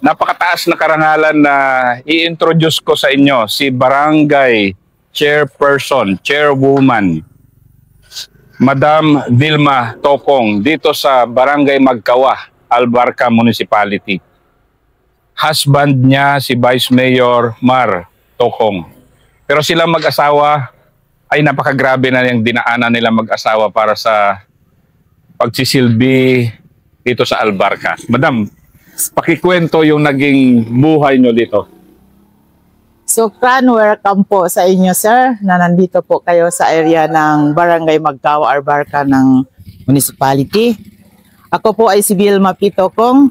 napakataas na karangalan na i-introduce ko sa inyo si Barangay Chairperson, Chairwoman, Madam Vilma Tokong dito sa Barangay Magkawa, Albarca Municipality. Husband niya si Vice Mayor Mar Tokong. Pero silang mag-asawa ay napakagrabe na yung dinaanan nila mag-asawa para sa pagsisilbi dito sa Albarca. Madam, pakikwento yung naging buhay nyo dito. So, welcome po sa inyo, sir, na nandito po kayo sa area ng Barangay Magkawa, Albarca ng municipality. Ako po ay si Vilma P. Tokong,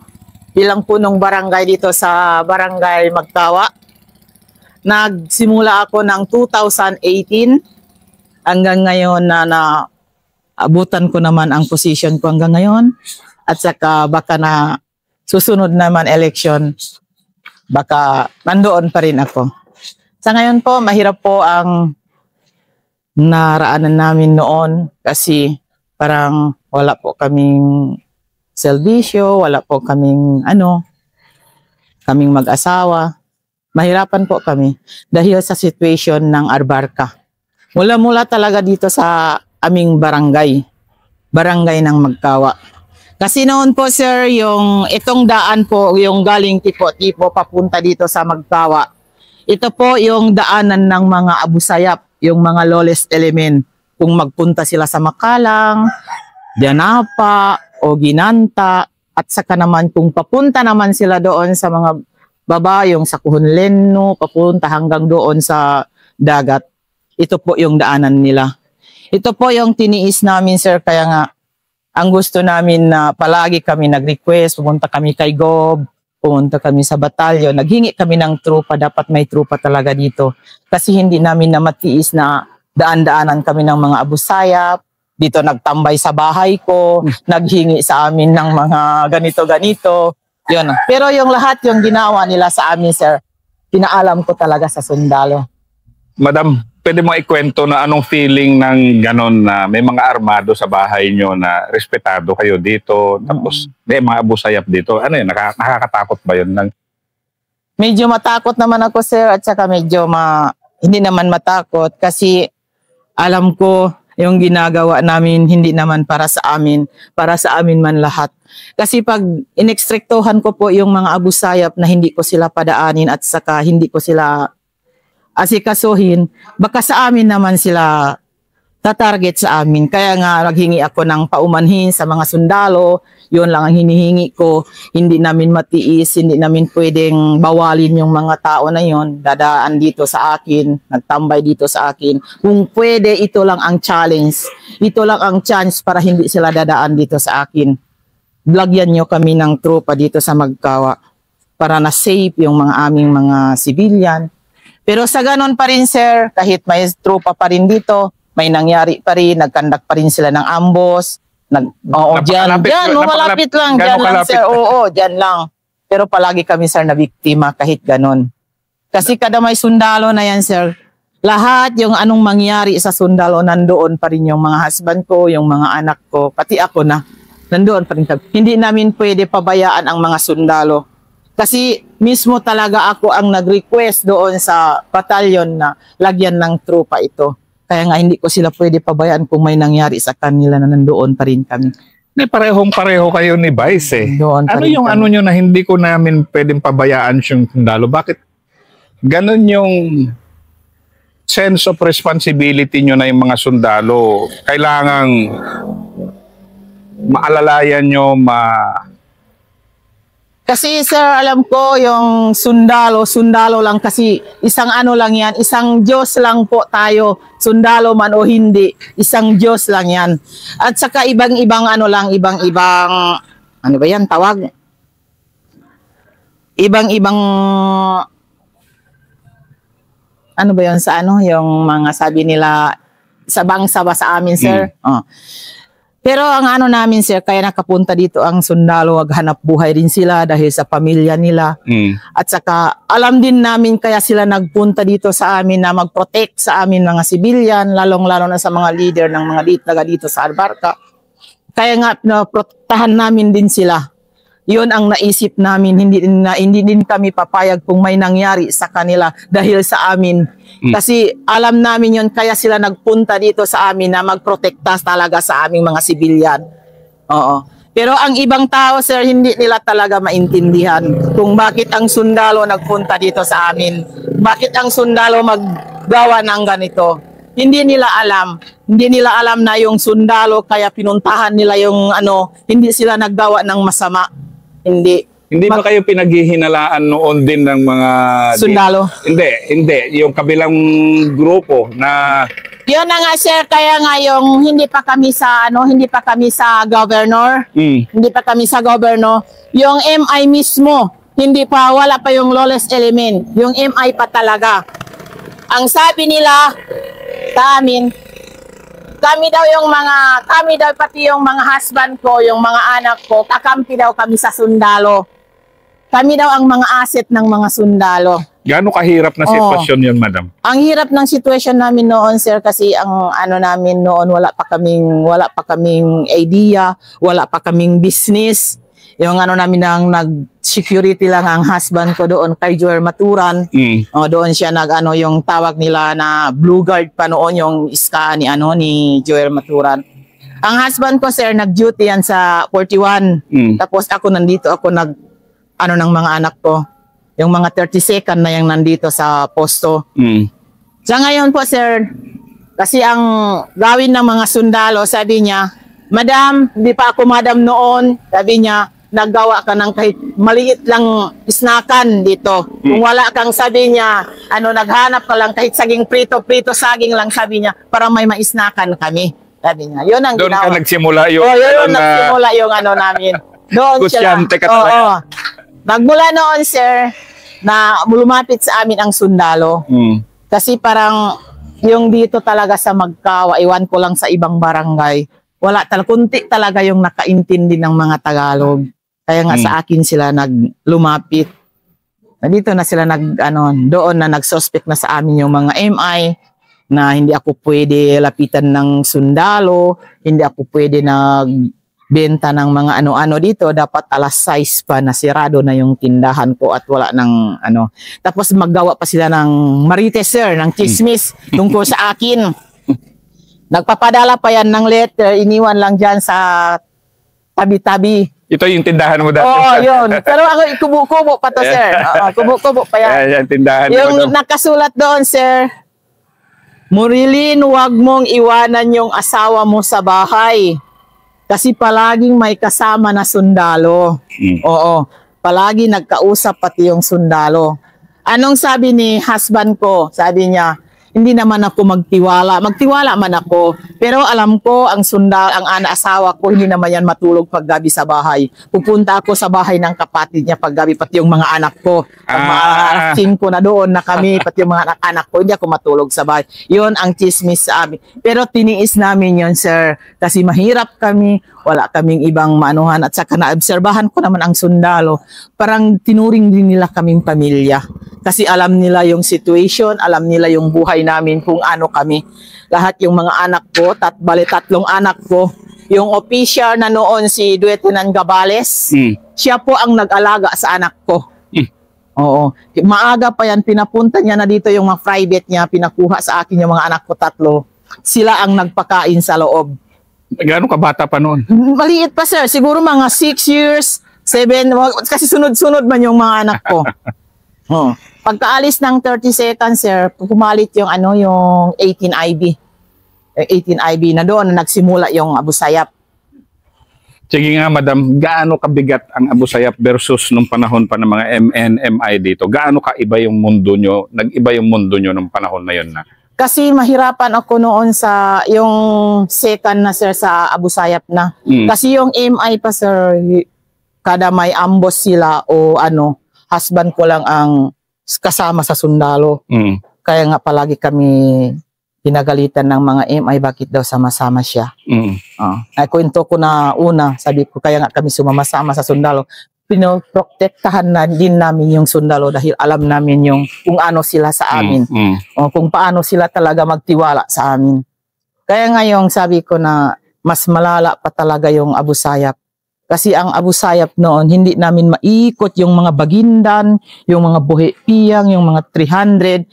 bilang punong barangay dito sa Barangay Magkawa. Nagsimula ako ng 2018 hanggang ngayon na naabutan ko naman ang position ko hanggang ngayon. At saka baka na susunod naman election, baka nandoon pa rin ako. Sa ngayon po, mahirap po ang naraanan namin noon kasi parang wala po kaming serbisyo, wala po kaming kaming mag-asawa. Mahirapan po kami dahil sa situation ng Albarca. Mula-mula talaga dito sa aming barangay ng Magkawa. Kasi noon po, sir, itong daan po, yung galing Tipo-Tipo papunta dito sa Magkawa. Ito po yung daanan ng mga abusayap, yung mga lawless element. Kung magpunta sila sa Makalang, Dianapa, o Ginanta, at saka naman kung papunta naman sila doon sa mga baba, yung sa Kuhunleno, papunta hanggang doon sa dagat. Ito po yung daanan nila. Ito po yung tiniis namin, sir, kaya nga ang gusto namin na palagi kami nag-request, pumunta kami kay Gob, pumunta kami sa batalyon, naghingi kami ng trupa, dapat may trupa talaga dito. Kasi hindi namin na matiis na daan-daanan kami ng mga abusayap, dito nagtambay sa bahay ko, naghingi sa amin ng mga ganito-ganito. Yun. Pero yung lahat yung ginawa nila sa amin, sir, pinaalam ko talaga sa sundalo. Madam, pwede mo ikwento na anong feeling ng ganon na may mga armado sa bahay nyo na respetado kayo dito, tapos may mga abusayap dito. Ano yun, nakakatakot ba yun? Medyo matakot naman ako, sir, at saka medyo hindi naman matakot kasi alam ko yung ginagawa namin hindi naman para sa amin man lahat. Kasi pag inekstrektuhan ko po yung mga abusayap na hindi ko sila padaanin at saka hindi ko sila asikasuhin, baka sa amin naman sila tatarget sa amin. Kaya nga naghingi ako ng paumanhin sa mga sundalo, yun lang ang hinihingi ko. Hindi namin matiis, hindi namin pwedeng bawalin yung mga tao na yun, dadaan dito sa akin, nagtambay dito sa akin. Kung pwede, ito lang ang challenge, ito lang ang chance para hindi sila dadaan dito sa akin. Lagyan nyo kami ng tropa dito sa Magkawa para na safe yung mga aming mga civilian. Pero sa ganon pa rin, sir, kahit may tropa pa rin dito, may nangyari pa rin, nagkandak pa rin sila ng ambos. Malapit lang, sir. Oo, dyan lang. Pero palagi kami, sir, na biktima kahit ganon. Kasi kada may sundalo na yan, sir, lahat yung anong mangyari sa sundalo, nandoon pa rin yung mga husband ko, yung mga anak ko, pati ako na, nandoon pa rin kami. Hindi namin pwede pabayaan ang mga sundalo. Kasi mismo talaga ako ang nag-request doon sa batalyon na lagyan ng trupa ito. Kaya nga hindi ko sila pwede pabayaan kung may nangyari sa kanila na nandoon pa rin kami. Parehong-pareho kayo ni Vice eh. Ano yung kami. Ano nyo na hindi ko namin pwedeng pabayaan yung sundalo? Bakit ganun yung sense of responsibility nyo na yung mga sundalo? Kailangang maalalayan nyo, Kasi, sir, alam ko yung sundalo lang kasi isang lang yan, isang Diyos lang po tayo, sundalo man o hindi, isang Diyos lang yan. At saka ibang-ibang ibang-ibang, ano ba yan, tawag? Ibang-ibang, ano ba yan sa yung mga sabi nila, sa bangsa ba sa amin, sir? Pero ang namin, sir, kaya nakapunta dito ang sundalo, maghanap buhay rin sila dahil sa pamilya nila. At saka alam din namin kaya sila nagpunta dito sa amin na mag-protect sa amin mga sibilyan, lalong-lalo na sa mga leader ng mga taga dito sa Albarca. Kaya nga, protektahan namin din sila. yun ang naisip namin, hindi din kami papayag kung may nangyari sa kanila dahil sa amin. Kasi alam namin yun, kaya sila nagpunta dito sa amin na magprotekta talaga sa aming mga sibilyan. Oo. Pero ang ibang tao, sir, hindi nila talaga maintindihan kung bakit ang sundalo nagpunta dito sa amin. Bakit ang sundalo maggawa ng ganito. Hindi nila alam. Hindi nila alam na yung sundalo kaya pinuntahan nila yung hindi sila naggawa ng masama. Hindi. Hindi ba kayo pinaghihinalaan noon din ng mga Sundalo? Hindi. Yung kabilang grupo na Yun na nga, sir, kaya nga yung hindi pa kami sa governor. Hindi pa kami sa governor. Yung MI mismo, wala pa yung lawless element. Yung MI pa talaga. Ang sabi nila sa amin, kami daw pati yung mga husband ko, yung mga anak ko, kakampi daw kami sa sundalo. Kami daw ang mga asset ng mga sundalo. gaano kahirap na sitwasyon yun, madam? Ang hirap ng sitwasyon namin noon, sir, kasi ang namin noon, wala pa kaming idea, wala pa kaming business. Yung namin nag-security lang ang husband ko doon kay Joel Maturan. Doon siya yung tawag nila na Blue Guard pa noon, yung iska ni Joel Maturan. Ang husband ko, sir, nag-duty yan sa 41. Tapos ako nandito, ng mga anak ko. Yung mga 32nd na yung nandito sa posto. Sa ngayon po, sir, kasi ang gawin ng mga sundalo, sabi niya, Madam, hindi pa ako madam noon. Sabi niya, naggawa ka ng kahit maliit lang isnakan dito. Kung wala kang, sabi niya, naghanap ka lang kahit saging prito saging lang, sabi niya, para may maisnakan kami. Sabi niya, yun ang doon ginawa. Doon ka nagsimula yung... yun nagsimula yung namin. Doon siya. Nagmula noon, sir, na lumapit sa amin ang sundalo. Kasi parang yung dito talaga sa Magkawa, iwan ko lang sa ibang barangay, wala talaga, kunti talaga yung nakaintindi ng mga Tagalog. Kaya nga sa akin sila lumapit. Dito na sila doon na nagsuspect na sa amin yung mga MI, na hindi ako pwede lapitan ng sundalo, hindi ako pwede benta ng mga ano-ano dito, dapat alas 6 pa na sirado na yung tindahan ko at wala ng Tapos maggawa pa sila ng marites, sir, ng chismis tungkol sa akin. Nagpapadala pa yan ng letter, iniwan lang dyan sa tabi-tabi. Ito yung tindahan mo dati. Oo, yun. Pero ako, kubo-kubo pa to, sir. Kubo-kubo pa yan. Yan, tindahan yung mo. Nakasulat doon, sir, Murilin, huwag mong iwanan yung asawa mo sa bahay. Kasi palaging may kasama na sundalo. Oo. Palagi nagkausap pati yung sundalo. Anong sabi ni husband ko? Sabi niya, hindi naman ako magtiwala. Magtiwala man ako. Pero alam ko, ang asawa ko, hindi naman yan matulog paggabi sa bahay. Pupunta ako sa bahay ng kapatid niya paggabi, pati yung mga anak ko. Pag mga 5 na doon na kami, pati yung mga anak ko, hindi ako matulog sa bahay. Yun ang chismis sa amin. Pero tiniis namin yun, sir. Kasi mahirap kami, wala kaming ibang maanuhan. At saka naobserbahan ko naman ang sundalo. Parang tinuring din nila kaming pamilya. Kasi alam nila yung situation, alam nila yung buhay namin, kung ano kami. Lahat yung mga anak ko, bali 3 anak ko. Yung official na noon si Lieutenant Gabales, siya po ang nag-alaga sa anak ko. Oo. Maaga pa yan, pinapunta niya na dito yung mga private niya, pinakuha sa akin yung mga anak ko 3. Sila ang nagpakain sa loob. Gaano kabata pa noon? Maliit pa, sir. Siguro mga 6 years, 7, kasi sunod-sunod man yung mga anak ko. Pagkaalis ng 30 seconds, sir, pumalit yung yung 18 IB. 18 IB na doon na nagsimula yung Abu Sayyaf. Sige nga, madam, gaano kabigat ang Abu Sayyaf versus nung panahon pa ng mga MNMI dito? Gaano kaiba yung mundo nyo? Nag-iba yung mundo nyo nung panahon na yun na? Kasi mahirapan ako noon sa yung second na, sir, sa Abu Sayyaf na. Kasi yung MI pa, sir, kada may ambos sila o husband ko lang ang kasama sa sundalo. Kaya nga palagi kami pinagalitan ng mga MI, bakit daw sama-sama siya. Kwento ko na una, sabi ko, kaya nga kami sumama-sama sa sundalo. Pinoprotektahan na din namin yung sundalo dahil alam namin kung ano sila sa amin. Kung paano sila talaga magtiwala sa amin. Kaya ngayon sabi ko na mas malala pa talaga yung Abu Sayyaf. Kasi ang Abu Sayyaf noon, hindi namin maikot yung mga Bagindan, yung mga Buhi Piyang, yung mga 300.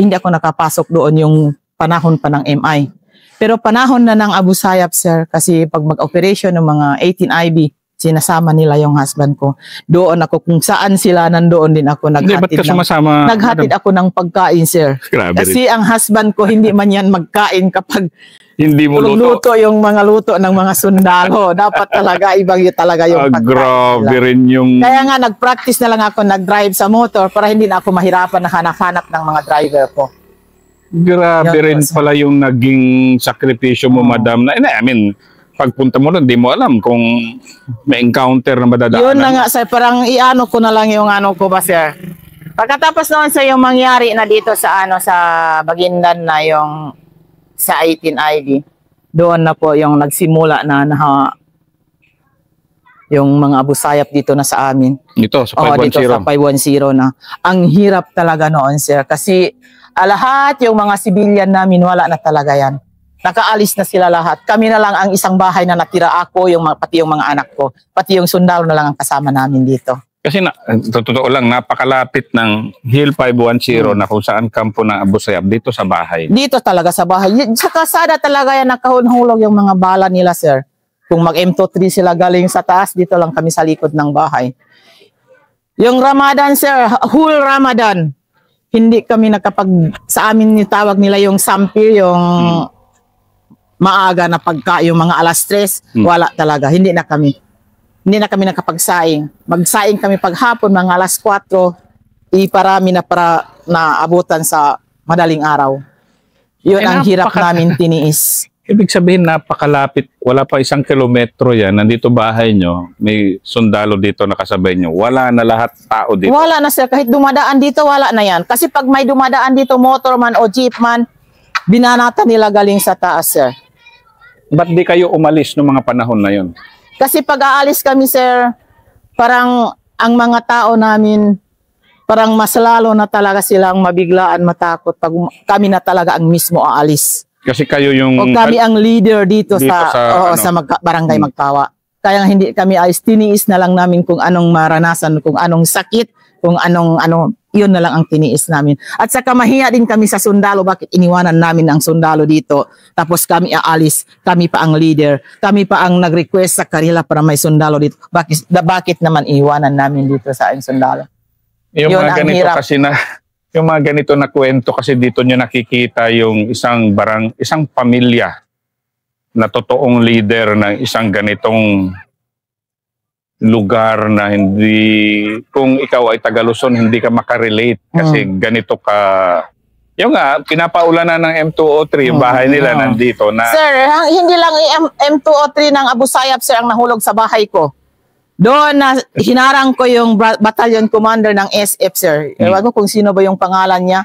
Hindi ako nakapasok doon yung panahon pa ng MI. Pero panahon na ng Abu Sayyaf, sir, kasi pag mag-operation ng mga 18IB, sinasama nila yung husband ko. Doon ako, kung saan sila, nandoon din ako. Hindi, ba't ka sumasama? Naghatid ako ng pagkain, sir. Grabe Kasi ang husband ko, hindi man yan magkain kapag hindi mo luto. yung mga luto ng mga sundalo. Dapat talaga, ibang yun talaga yung pagkain grabe nila. rin yung... Kaya nga, nag-practice na lang ako, nag-drive sa motor para hindi na ako mahirapan na hanap-hanap ng mga driver ko. Grabe Yan rin po, sir. pala yung naging sakripisyo mo, madam. I mean, pagpunta mo doon, di mo alam kung may encounter na madadaanan. Yun na nga, sir. Parang iano ko na lang yung ano ko ba, sir. Pagkatapos noon, sir, yung mangyari na dito sa sa Bagindan na yung sa 18IB, doon na po yung nagsimula na yung mga Abu Sayyaf dito na sa amin. Dito, sa Oo, 510. dito sa 510 na. Ang hirap talaga noon, sir. Kasi lahat yung mga civilian namin, wala na talaga yan. Nakaalis na sila lahat. Kami na lang ang isang bahay na natira, ako, pati yung mga anak ko. Pati yung sundalo na lang ang kasama namin dito. Kasi totoo lang, napakalapit ng Hill 510 na kung saan kampo ng Abu Sayyaf dito sa bahay. Dito talaga sa bahay. Sa kasada talaga yan, nakahulog yung mga bala nila, sir. Kung mag-M23 sila galing sa taas, dito lang kami sa likod ng bahay. Yung Ramadan, sir, whole Ramadan, hindi kami sa amin tawag nila yung sampir, yung maaga na yung mga alas 3, wala talaga, hindi na kami nakapagsaing. Magsaing kami paghapon, mga alas 4, iparami na para naabutan sa madaling araw. Yun ang hirap namin tiniis. Ibig sabihin, napakalapit. Wala pa 1 kilometro yan. Nandito bahay nyo, may sundalo dito nakasabay nyo. Wala na lahat tao dito. Wala na, sir. Kahit dumadaan dito, wala na yan. Kasi pag may dumadaan dito, motor man o jeep man, binanata nila galing sa taas, sir. Ba't di kayo umalis noong mga panahon na yun? Kasi pag aalis kami, sir, parang ang mga tao namin, parang mas lalo na talaga silang mabiglaan, matakot pag kami na talaga ang mismo aalis. Kasi kayo yung... O kami ang leader dito sa barangay Hmm. Magkawa. Kaya hindi kami alis, tiniis na lang namin kung anong maranasan, kung anong sakit, kung anong yun na lang ang tiniis namin. At saka mahiya din kami sa sundalo, bakit iniwanan namin ang sundalo dito, tapos kami aalis, kami pa ang leader, kami pa ang nag-request sa kanila para may sundalo dito. Bakit naman iwanan namin dito sa ang sundalo? Yung Yun mga ang ganito hirap. kasi yung mga ganito na kwento kasi dito nyo nakikita yung isang pamilya na totoong leader ng isang ganitong lugar na hindi, kung ikaw ay taga Luzon, hindi ka makarelate kasi ganito ka. Yung pinapaulan na ng M203, yung bahay nila nandito na. Sir, hindi lang M203 ng Abu Sayyaf, sir, ang nahulog sa bahay ko. Doon na hinarang ko yung battalion commander ng SF, sir. Ewan ko kung sino ba yung pangalan niya.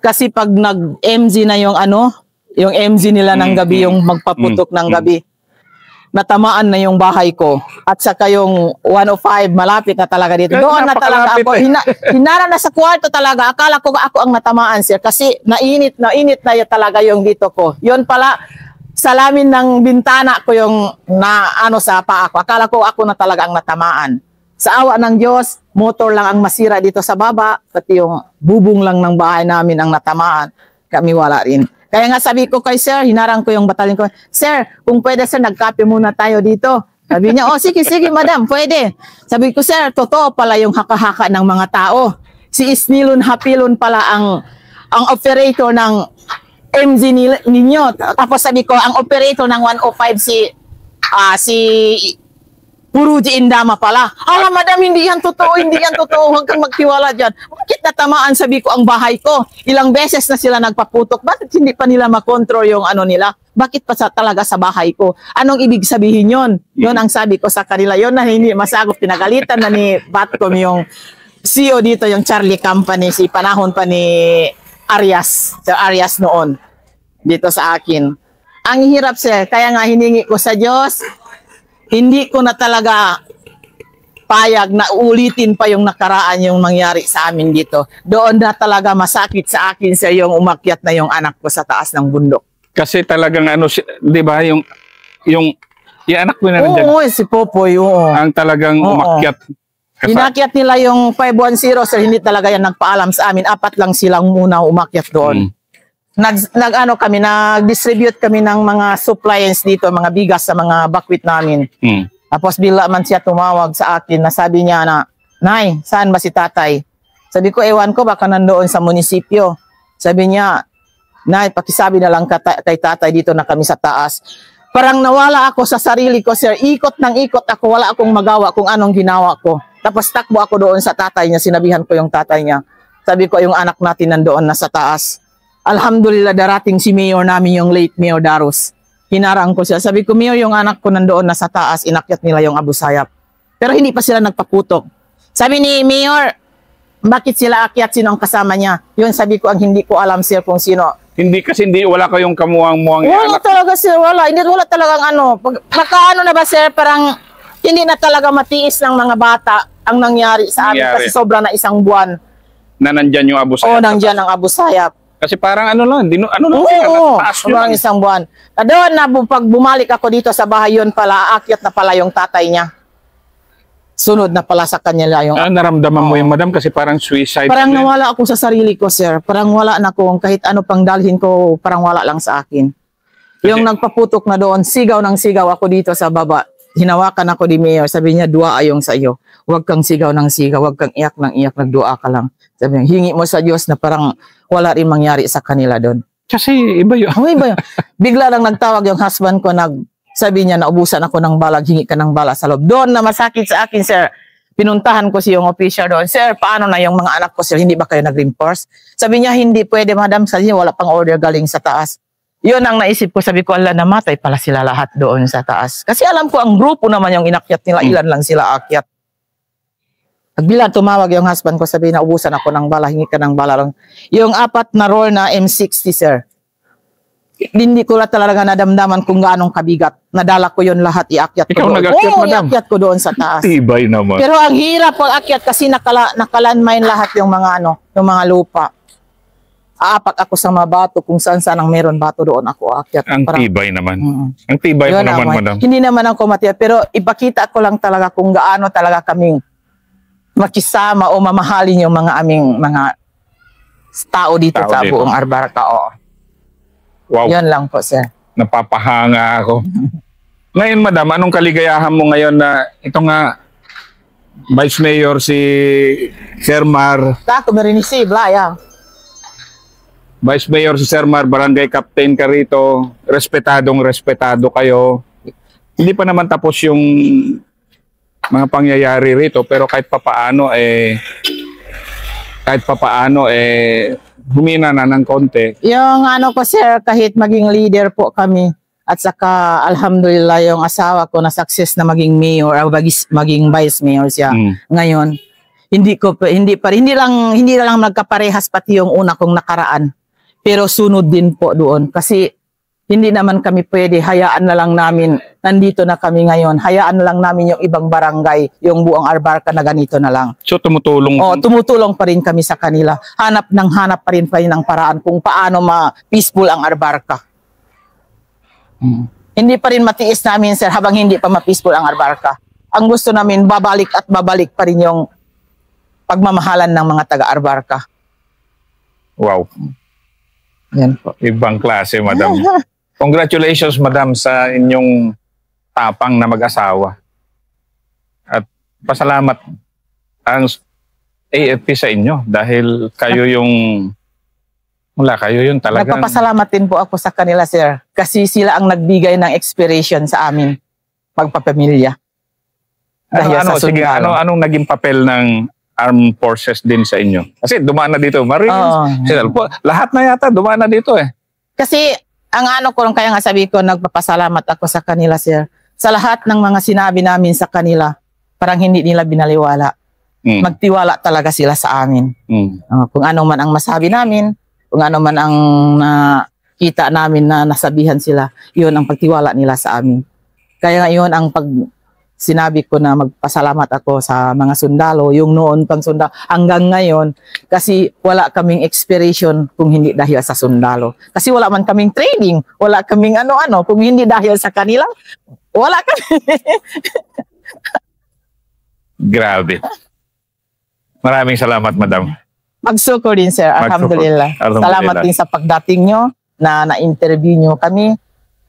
Kasi pag nag-MG na yung yung MG nila ng gabi, yung magpaputok ng gabi, natamaan na yung bahay ko. At saka yung 105, malapit na talaga dito. Doon na talaga ako. Hinarang na sa kwarto talaga. Akala ko ako ang natamaan, sir. Kasi nainit na talaga yung dito ko. Yun pala, salamin ng bintana ko yung sa paa ko. Akala ko ako na talaga ang natamaan. Sa awa ng Diyos, motor lang ang masira dito sa baba, pati yung bubong lang ng bahay namin ang natamaan. Kami wala rin. Kaya nga sabi ko kay sir, hinarang ko yung batalyon ko, sir, kung pwede sir, nagkape muna tayo dito. Sabi niya, sige madam, pwede. Sabi ko, sir, totoo pala yung haka-haka ng mga tao. Si Isnilon Hapilon pala ang operator ng MG ninyo. Tapos sabi ko, ang operator ng 105 si Puruji Indama pala. Madam, hindi yan totoo, huwag kang magtiwala dyan. Bakit natamaan, sabi ko, ang bahay ko? Ilang beses na sila nagpaputok. Bakit hindi pa nila makontrol yung nila? Bakit pa talaga sa bahay ko? Anong ibig sabihin yon? Yun ang sabi ko sa kanila. Yun na hindi masagop. Pinagalitan na ni Batcom yung CEO dito, yung Charlie Company, si panahon pa ni Arias. Sir Arias noon. Dito sa akin. Ang hirap, sir. Kaya nga hiningi ko sa Diyos, hindi ko na talaga payag na ulitin pa yung nakaraan yung mangyari sa amin dito. Doon na talaga masakit sa akin, sir, yung umakyat na yung anak ko sa taas ng bundok. Kasi talagang di ba, yung Yung anak mo na nandyan. Oo, si Popoy, oo. Ang talagang Oo. umakyat. Inakyat nila yung 510, sir, hindi talaga yan nagpaalam sa amin. 4 lang silang muna umakyat doon. Nag-distribute kami ng mga supplies dito, mga bigas sa mga bakwit namin. Tapos bila man siya tumawag sa akin, nasabi niya na, Nay, saan ba si tatay? Sabi ko, ewan ko, baka nandoon sa munisipyo. Sabi niya, Nay, pakisabi na lang kay tatay, dito na kami sa taas. Parang nawala ako sa sarili ko, sir. Ikot ng ikot ako, wala akong magawa kung anong ginawa ko. Tapos takbo ako doon sa tatay niya, sinabihan ko yung tatay niya. Sabi ko, yung anak natin nandoon na sa taas. Alhamdulillah, darating si Mayor namin, yung late Mayor Darus. Hinarang ko siya. Sabi ko, Mayor, yung anak ko nandoon na sa taas, inakyat nila yung Abu Sayyaf. Pero hindi pa sila nagpaputok. Sabi ni Mayor, bakit sila akyat, sino ang kasama niya? Yun, sabi ko, ang hindi ko alam, sir, kung sino. Hindi kasi wala kayong kamuhang-muhang Wala talaga, sir, wala. Hindi, wala talagang ano. Nakaano na ba, sir, parang hindi na talaga matiis ng mga bata ang nangyari sa amin kasi sobra na 1 buwan. Na nandyan yung Abu Sayyaf. Oo, nandyan ang Abu Sayyaf. Kasi parang ano lang, sobrang 1 buwan. Doon na pag bumalik ako dito sa bahay, yun pala, aakyat na pala yung tatay niya. Sunod na pala sa kanya yung... naramdaman mo yung madam kasi parang suicide. Parang nawala ako sa sarili ko, sir. Parang wala na ko, kahit ano pang dalhin ko, parang wala lang sa akin. Yung nagpaputok na doon, sigaw ng sigaw ako dito sa baba. Hinawakan ako ni Mayor, sabi niya, dua ayong sa iyo. Huwag kang sigaw ng sigaw, huwag kang iyak ng iyak, nagdua ka lang. Sabi niya, hingi mo sa Diyos na parang wala rin mangyari sa kanila doon. Kasi iba yun. Iba yun. Bigla lang nagtawag yung husband ko, sabi niya, naubusan ako ng bala, hingi ka ng bala sa loob. Doon na masakit sa akin, sir. Pinuntahan ko si yung official doon. Sir, paano na yung mga anak ko, sir? Hindi ba kayo nag-reinforce? Sabi niya, hindi pwede, madam. Sabi niya, wala pang order galing sa taas. Yun ang naisip ko, sabi ko, ala, namatay pala sila lahat doon sa taas. Kasi alam ko, ang grupo naman yung inakyat nila, ilan lang sila akyat. Pagbilang tumawag yung husband ko, sabi na, ubusan ako ng bala, hingi ka ng bala lang. Yung 4 na roll na M60, sir. Hindi ko talaga nadamdaman kung gaanong kabigat. Nadala ko yun lahat, iakyat ko. Ikaw nag-akyat, madam? Iakyat ko doon sa taas. Tibay naman. Pero ang hirap pag akyat kasi nakalandmine lahat yung mga yung mga lupa. Aapak ako sa mga bato, kung saan ang meron bato doon ako akyat. Ang tibay naman. Ang tibay mo naman, madam. Hindi naman ako matiyat, pero ipakita ko lang talaga kung gaano talaga kaming makisama o mamahalin yung mga aming mga tao dito sa buong Arbarca. Wow. Yan lang po, sir. Napapahanga ako. Ngayon, madam, anong kaligayahan mo ngayon na ito nga Vice Mayor si Sir Mar? Tako, merinisib, laya. Vice Mayor si Sir Mar, Barangay Captain ka rito, respetado kayo. Hindi pa naman tapos yung mga pangyayari rito, pero kahit papaano humina na ng konti. Yung ko, sir, kahit maging leader po kami, at saka alhamdulillah yung asawa ko na success na maging mayor o maging vice mayor siya ngayon. Hindi lang magkaparehas pati yung una kong nakaraan. Pero sunod din po doon kasi hindi naman kami pwede, hayaan na lang namin, nandito na kami ngayon, hayaan na lang namin yung ibang barangay, yung buong Arbarca na ganito na lang. So tumutulong? Tumutulong pa rin kami sa kanila. Hanap pa rin ng paraan kung paano ma-peaceful ang Arbarca. Hindi pa rin matiis namin, sir, habang hindi pa ma-peaceful ang Arbarca. Ang gusto namin, babalik pa rin yung pagmamahalan ng mga taga-Arbarca. Wow. Yan po. Ibang klase, madam. Congratulations, madam, sa inyong tapang na mag-asawa. At pasalamat ang AFP sa inyo dahil kayo yung talaga. Nagpapasalamat din po ako sa kanila, sir. Kasi sila ang nagbigay ng inspiration sa amin magpapamilya. Anong naging papel ng armed forces din sa inyo? Kasi dumaan na dito, Marines, lahat na yata dumaan na dito eh. Kasi ang kaya nga sabi ko, nagpapasalamat ako sa kanila, sir. Sa lahat ng mga sinabi namin sa kanila, parang hindi nila binaliwala. Magtiwala talaga sila sa amin. Kung ano man ang masabi namin, kung ano man ang nakita namin na nasabihan sila, yun ang pagtiwala nila sa amin. Kaya ngayon ang sinabi ko na magpasalamat ako sa mga sundalo, yung noon pang sundalo, hanggang ngayon, kasi wala kaming expiration kung hindi dahil sa sundalo. Kasi wala man kaming training, wala kaming kung hindi dahil sa kanila, Wala kami. Grabe. Maraming salamat, madam. Magsuko din, sir. Alhamdulillah. Alhamdulillah. Salamat din sa pagdating nyo na-interview nyo kami.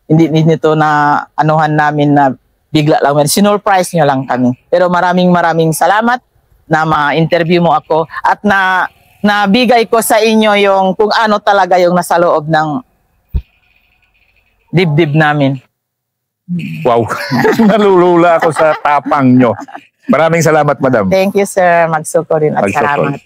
Hindi nito na anuhan namin na bigla lang. Sinurprise nyo lang kami. Pero maraming salamat na ma-interview mo ako at nabigay ko sa inyo yung kung ano talaga yung nasa loob ng dibdib namin. Wow. Nalulula ako sa tapang nyo. Maraming salamat, madam. Thank you, sir. Magsuko rin at Magsuko. salamat.